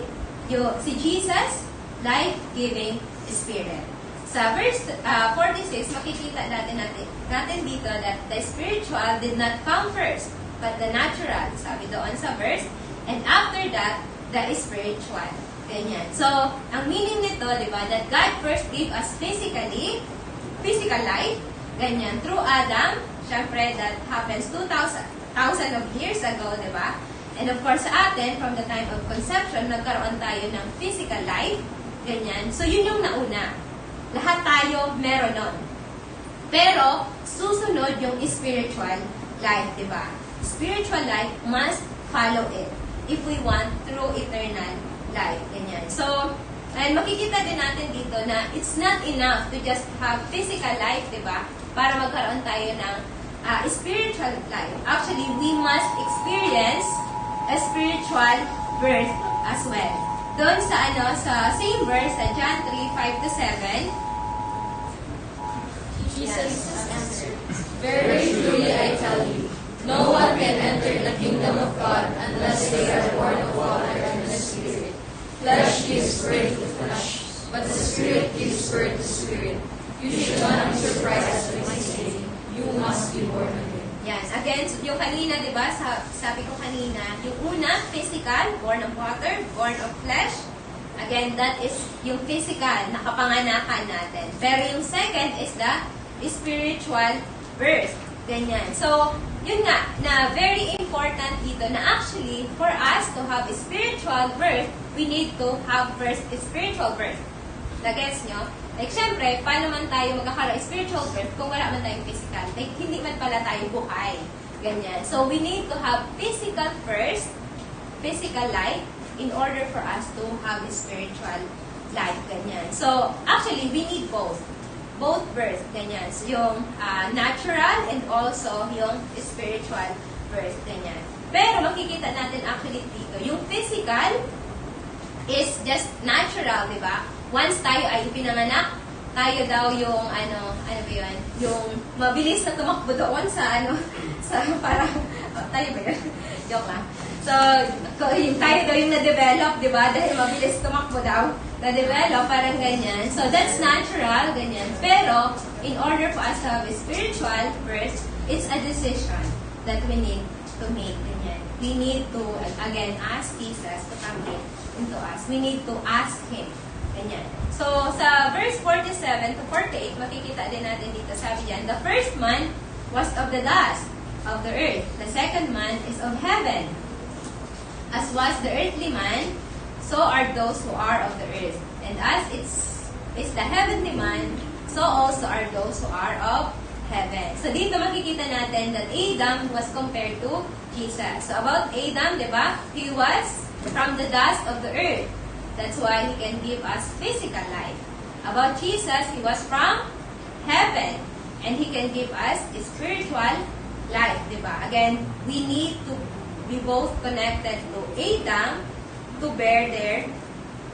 Si Jesus, life-giving spirit. Sa verse 46, makikita natin dito that the spiritual did not come first, but the natural. Sabi doon sa verse. And after that, the spiritual. Ganyan. So, ang meaning nito, diba, that God first gave us physical life. Ganyan. Through Adam, syempre, that happens 2,000 of years ago, diba? And of course, sa atin, from the time of conception, nagkaroon tayo ng physical life. Ganyan. So, yun yung nauna. Lahat tayo meron nun. Pero, susunod yung spiritual life, diba? Spiritual life must follow it if we want true eternal life. Ganyan. So, and makikita din natin dito na it's not enough to just have physical life, diba? Para magkaroon tayo ng spiritual life. Actually, we must experience a spiritual birth as well. Doon sa same verse, sa John 3:5-7. Jesus answered, Very truly I tell you, no one can enter the kingdom of God unless they are born of water and the Spirit. Flesh gives birth to flesh, but the Spirit gives birth to spirit. You should not be surprised when I say, you must be born again. Yan. Again, yung kanina, di ba, sabi ko kanina, yung una, physical, born of water, born of flesh. Again, that is yung physical, nakapanganakan natin. Pero yung second is the spiritual birth. Ganyan. So, yun nga, na very important dito na actually, for us to have a spiritual birth, we need to have first a spiritual birth. Nagets nyo? Like, syempre, paano man tayo magkakaroon spiritual birth kung wala man tayong physical? Like, hindi man pala tayo buhay. Ganyan. So, we need to have physical first, physical life, in order for us to have a spiritual life. Ganyan. So, actually, we need both. Both birth. Ganyan. So, yung natural and also yung spiritual birth. Ganyan. Pero, makikita natin actually dito, yung physical is just natural, di ba? Once tayo ay pinanganak, tayo daw yung, ano ba yun? Yung mabilis na tumakbo doon sa, sa parang, tayo ba yun? Joke lang. So, tayo daw yung na-develop, di ba? Dahil mabilis tumakbo daw, na-develop, parang ganyan. So, that's natural, ganyan. Pero, in order for us to have a spiritual birth, it's a decision that we need to make, ganyan. We need to, again, ask Jesus to come into us. We need to ask Him. Ganyan. So, sa verse 47 to 48, makikita din natin dito, sabi diyan, the first man was of the dust of the earth. The second man is of heaven. As was the earthly man, so are those who are of the earth. And as is the heavenly man, so also are those who are of heaven. So dito makikita natin that Adam was compared to Jesus. So about Adam, di ba? He was from the dust of the earth. That's why he can give us physical life. About Jesus, he was from heaven. And he can give us spiritual life, di ba? Again, we need to be both connected to Adam to bear their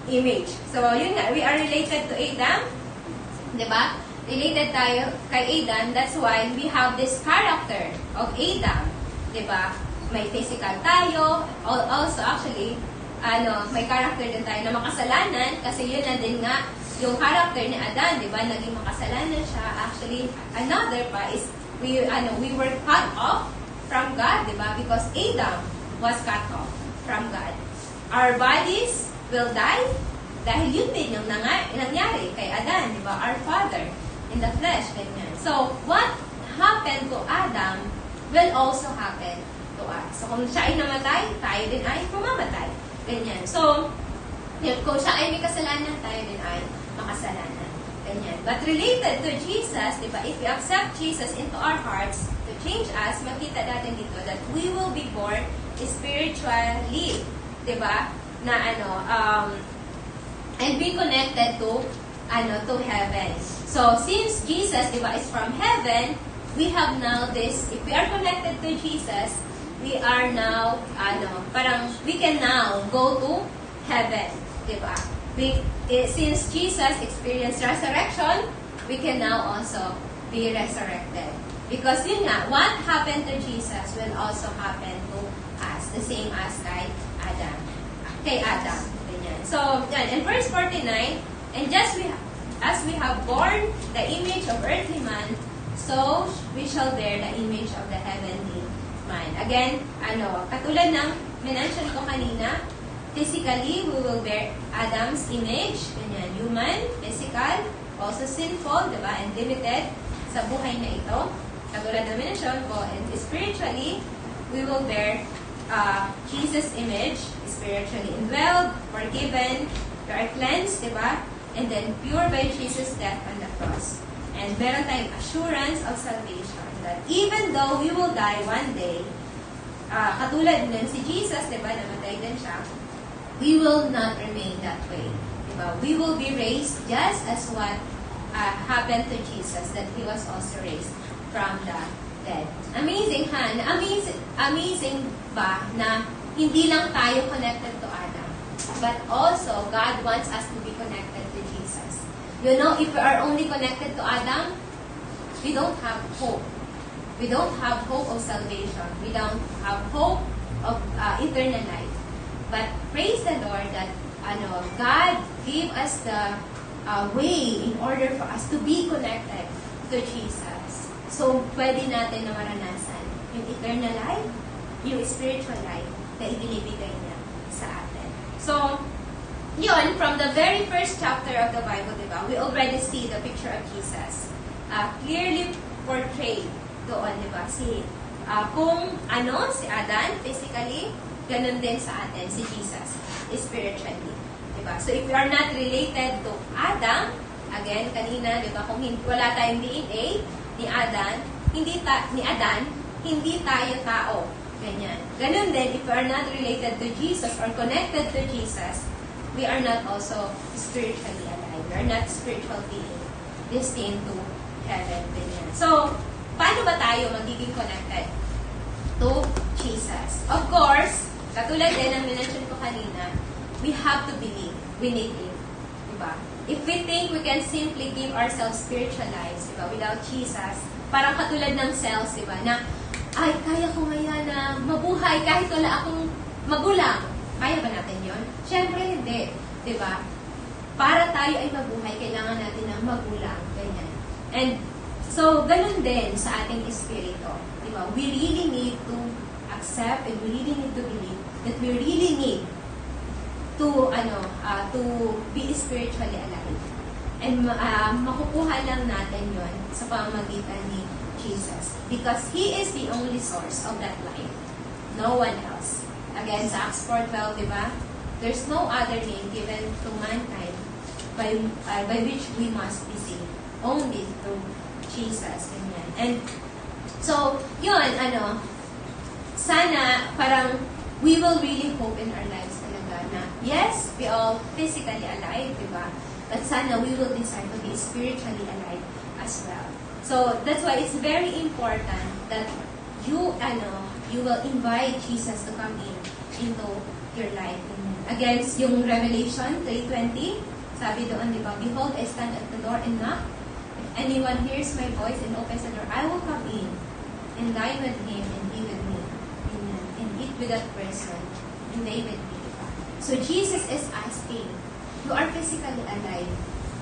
image. So, yun nga, we are related to Adam, di ba? Related tayo kay Adam, that's why we have this character of Adam, di ba? May physical tayo, also actually, may character din tayo na makasalanan, kasi yun na din nga, yung character ni Adan, di ba, naging makasalanan siya. Actually, another pa is, we were cut off from God, di ba? Because Adam was cut off from God. Our bodies will die dahil yun din yung nangyari kay Adan, di ba? Our father in the flesh, ganyan. So, what happened to Adam will also happen to us. So, kung siya ay namatay, tayo din ay mamamatay. Ganyan. So, kung siya ay may kasalanan, tayo din ay makasalanan. Ganyan. But related to Jesus, di ba, if we accept Jesus into our hearts to change us, makita natin dito that we will be born spiritually, di ba, na and be connected to heaven. So, since Jesus, di ba, is from heaven, we have now this, if we are connected to Jesus, we are now, we can now go to heaven, di ba? Since Jesus experienced resurrection, we can now also be resurrected. Because yun nga, what happened to Jesus will also happen to us, the same as kay Adam. Ganyan. So, yan, in verse 49, and just as we have borne the image of earthly man, so we shall bear the image of the heavenly man. Again, katulad ng minention ko kanina, physically, we will bear Adam's image, ganyan, human, physical, also sinful, diba, and limited sa buhay na ito. Katulad na mention ko, and spiritually, we will bear Jesus' image, spiritually indwelled, forgiven, we are cleansed, diba, and then pure by Jesus' death on the cross. And meron tayong assurance of salvation that even though we will die one day, katulad nun si Jesus, diba, namatay din siya, we will not remain that way. Diba? We will be raised just as what happened to Jesus, that He was also raised from the dead. Amazing, ha? Amazing ba na hindi lang tayo connected to Adam, but also God wants us to be connected to Jesus. You know, if we are only connected to Adam, we don't have hope. We don't have hope of salvation. We don't have hope of eternal life. But praise the Lord that God gave us the way in order for us to be connected to Jesus. So, pwede natin na maranasan yung eternal life, yung spiritual life na ibinibigay niya sa atin. So, yun, from the very first chapter of the Bible, diba, we already see the picture of Jesus clearly portrayed doon, diba? Si Adan, physically, ganun din sa atin, si Jesus, spiritually. Diba? So, if we are not related to Adam, again, kanina, diba, kung wala tayong DNA ni Adan, hindi tayo tao. Ganyan. Ganun din, if we are not related to Jesus or connected to Jesus, we are not also spiritually alive. We are not spiritual being destined to heaven. Ganyan. So, paano ba tayo magiging connected to Jesus? Of course, katulad din ang minention ko kanina, we have to believe. We need Him. Diba? If we think we can simply give ourselves spiritual lives, diba, without Jesus, parang katulad ng cells, diba, na, ay, kaya ko ngayon na mabuhay kahit wala akong magulang. Kaya ba natin yon? Siyempre, hindi. Diba? Para tayo ay mabuhay, kailangan natin ng magulang. Ganyan. And, so, ganun din sa ating espiritu. Diba? We really need to accept and we really need to believe that we really need to be spiritually alive. And makukuha lang natin yon sa pamamagitan ni Jesus because He is the only source of that life. No one else. Again, sa Acts 4:12, di ba? There's no other name given to mankind by which we must be saved. Only through Jesus. Ganyan. And so, yun, sana parang we will really hope in our lives talaga na, yes, we all physically alive, di ba? But sana we will decide to be spiritually alive as well. So, that's why it's very important that you will invite Jesus to come into your life. Against yung Revelation 3:20, sabi doon, di ba, behold, I stand at the door and knock. If anyone hears my voice and opens the door, I will come in and dine with him and he with me. Amen. And eat with that person and they with me. So Jesus is asking, you are physically alive.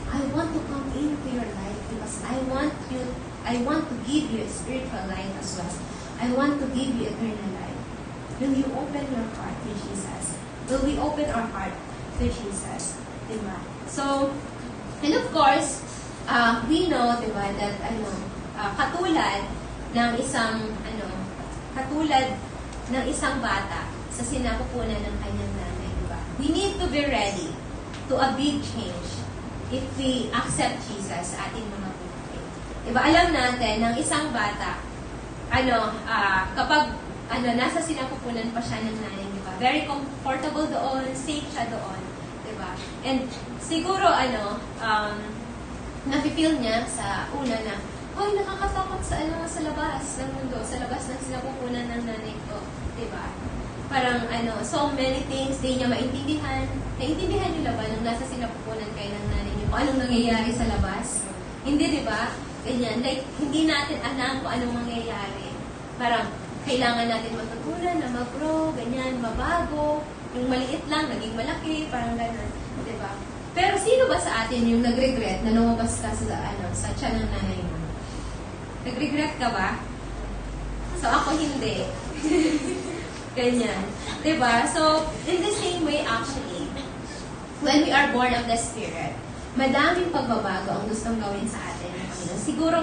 I want to come into your life because I want to give you a spiritual life as well. I want to give you eternal life. Will you open your heart to Jesus? Will we open our heart to Jesus? Diba? So, and of course, we know, diba, that katulad ng isang bata sa sinapupunan ng kanyang nanay, diba? We need to be ready to a big change if we accept Jesus sa ating mga buhay. Diba, alam natin, ng isang bata, kapag nasa sinapupunan pa siya ng nanay, diba? Very comfortable doon, safe siya doon, diba? And siguro, nafe-feel niya sa una na, hoy, nakakatakot sa labas ng mundo, sa labas ng sinapupunan ng nanay ko, diba? Parang, so many things, di niya maintindihan. Naintindihan niyo ba nung nasa sinapupunan kayo ng nanay niyo, kung anong nangyayari sa labas? Hindi, diba? Ganyan, like, hindi natin alam kung anong mangyayari. Parang, kailangan natin matutunan na mag-grow, ganyan, mabago. Yung maliit lang, naging malaki, parang gano'n. Diba? Pero sino ba sa atin yung nag-regret na lumabas ka sa tiyan ng nanay mo? Nag-regret ka ba? So, ako hindi. Ganyan. Diba? So, in the same way, actually, when we are born of the Spirit, madaming pagbabago ang gustong gawin sa atin ng Panginoon. Siguro,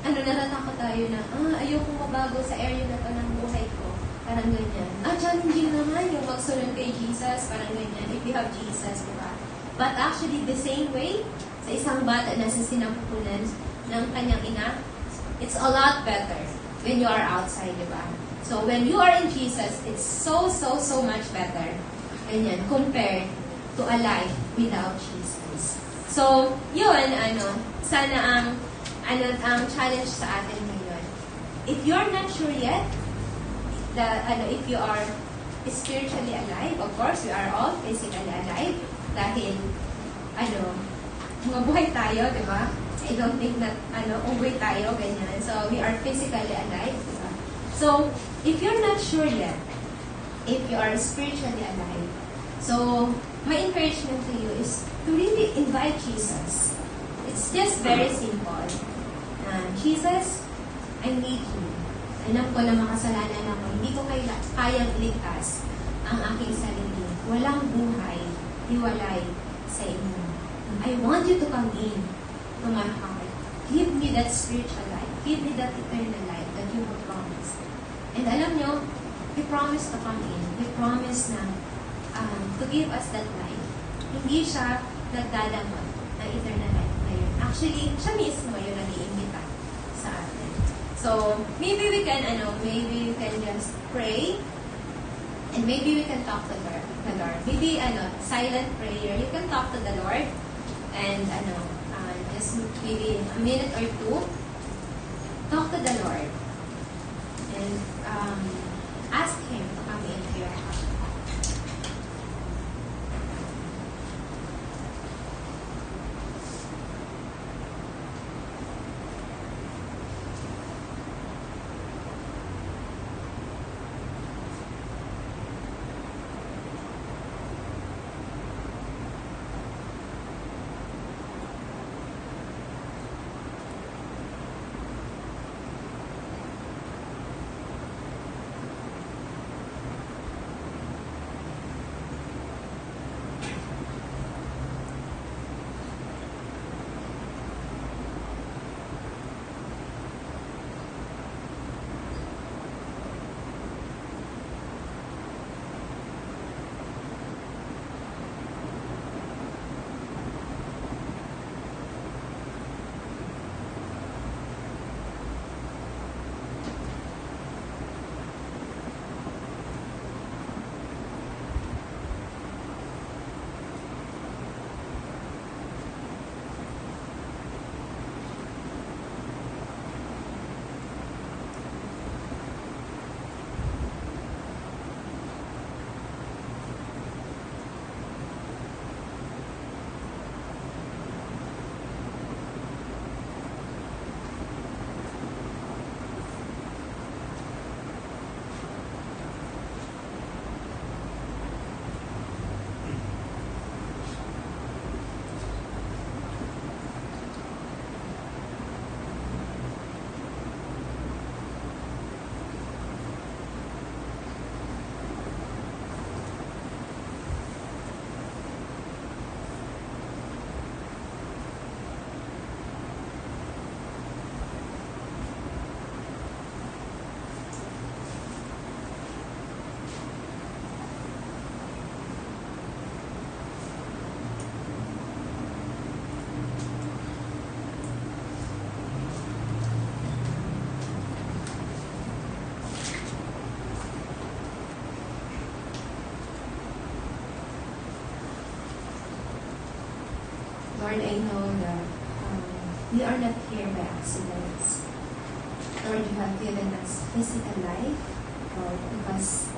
natatakot tayo na, ayokong mabago sa area na to ng buhay ko. Parang ganyan. Challenging naman yung magsunod kay Jesus. Parang ganyan. If you have Jesus, diba? But actually, the same way, sa isang bata na sa sinapupunan ng kanyang ina, it's a lot better when you are outside, diba? So, when you are in Jesus, it's so much better. Ganyan, compared to a life without Jesus. So, yun, sana ang challenge sa atin ngayon. If you're not sure yet, if you are spiritually alive, of course, we are all physically alive. Dahil, mga buhay tayo, di ba? I don't think that, buhay tayo, ganyan. So, we are physically alive, di ba? So, if you're not sure yet, if you are spiritually alive, so, my encouragement to you is to really invite Jesus. It's just very simple. Jesus, I need you. Alam ko na makasalanan ako. Hindi ko kayang iligtas ang aking sarili. Walang buhay, hiwalay sa inyo. I want you to come in to my heart. Give me that spiritual life. Give me that eternal life that you have promised. And alam nyo, He promised to come in. He promised na to give us that life. Hindi siya nagdadamot ng eternal life na yun. Actually, siya mismo yung nag-iimbita sa atin. So, maybe we can just pray and maybe we can talk to the Lord. Maybe, silent prayer. You can talk to the Lord and, just maybe a minute or two, talk to the Lord and ask Him to come into your heart. Lord, I know that we are not here by accidents. Lord, you have given us physical life, Lord, because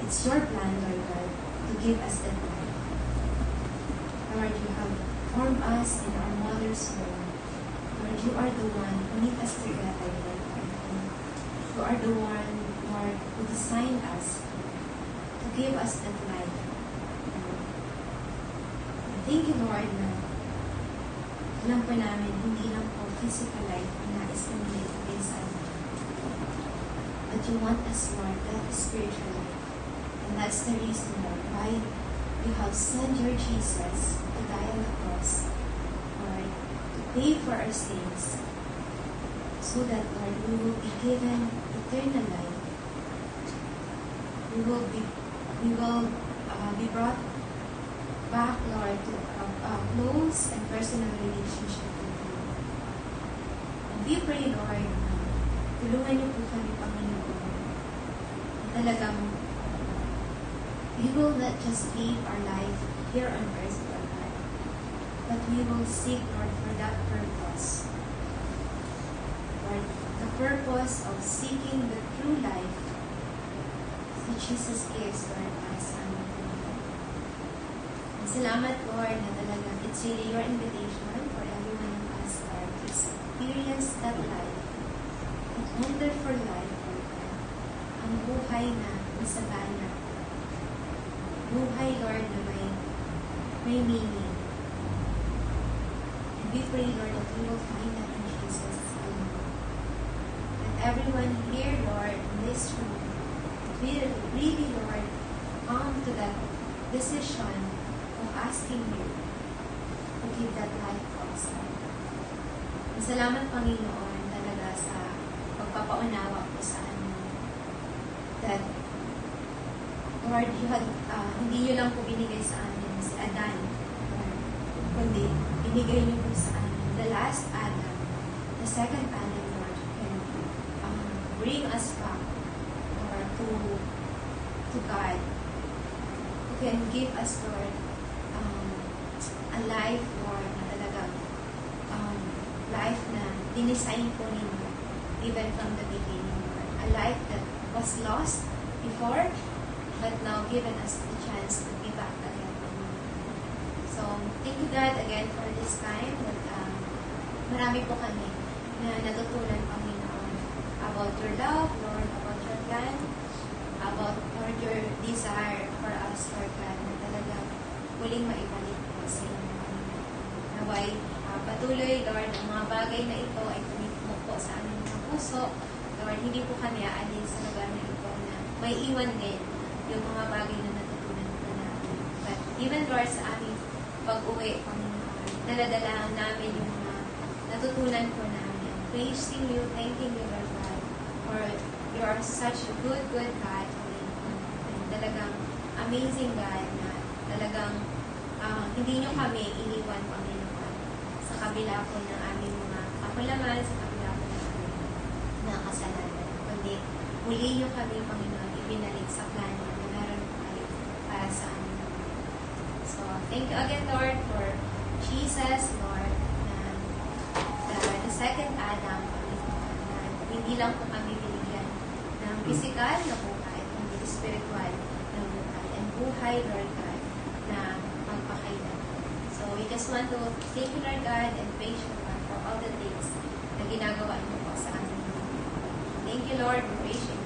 it's your plan, Lord God, to give us that life. Lord, you have formed us in our mother's womb. Lord, you are the one who knit us together, Lord God. And you are the one, Lord, who designed us to give us that life. Thank you, Lord, na alam po namin, hindi lang po physical life ang nais na nilibigay sa amin. But you want us, Lord, that is spiritual life. And that's the reason, Lord, why you have sent your Jesus to die on the cross, Lord, to pay for our sins, so that, Lord, we will be given eternal life. We will be brought back, Lord, to a close and personal relationship with you. And we pray, Lord, tulungan niyo po kami, Panginoon, na talagang we will not just live our life here on earth, Lord God, but we will seek, Lord, for that purpose. Lord, the purpose of seeking the true life that Jesus gives, Lord, us. Salamat, Lord, na talaga it's really your invitation for every one of us, Lord, to experience that life, that wonderful life, Lord God, ang buhay na masagana, buhay, Lord, na may meaning. And we pray, Lord, that we will find that in Jesus alone. And everyone here, Lord, in this room, will really, Lord, come to that decision asking you to give that life to us. Salamat, Panginoon, talaga sa pagpapaunawa po sa amin. That, Lord, hindi nyo lang po binigay sa amin si Adan, kundi binigay nyo po sa amin the last Adam, the second Adam, Lord, can bring us back or to God, who can give us, Lord, a life, Lord, na talagang life na dinisign po ninyo even from the beginning, Lord. A life that was lost before, but now given us the chance to be back again. So, thank you, God, again for this time that marami po kami na natutunan, Panginoon, about your love, Lord, about your plan, about, Lord, your desire for us, Lord God, na talagang muling maibalik po sa inyo. Naway, patuloy, Lord, ang mga bagay na ito ay tumitmo po sa aming mga puso. Lord, hindi po kami aalis sa lugar na ito na may iwan din yung mga bagay na natutunan po namin. But even, Lord, sa aming pag-uwi, Panginoon, daladala namin yung mga natutunan po namin. Praising you, thanking you, Lord God, for you are such a good, good God, Panginoon. And talagang amazing God na talagang hindi nyo kami iniwan, Panginoon, sa kabila po ng aming mga kapalaman, sa kabila po ng aming mga kasalanan. Kundi muli nyo kami, Panginoon, ibinalik sa plano na meron po kayo para sa amin. So, thank you again, Lord, for Jesus, Lord, na the second Adam, Panginoon, na hindi lang po kami binigyan ng physical na buhay, kundi spiritual na buhay. And buhay, Lord God, na magpakailan. So, we just want to thank you, Lord God, and praise you, Lord, for all the things na ginagawa niyo po sa amin. Thank you, Lord, we praise you.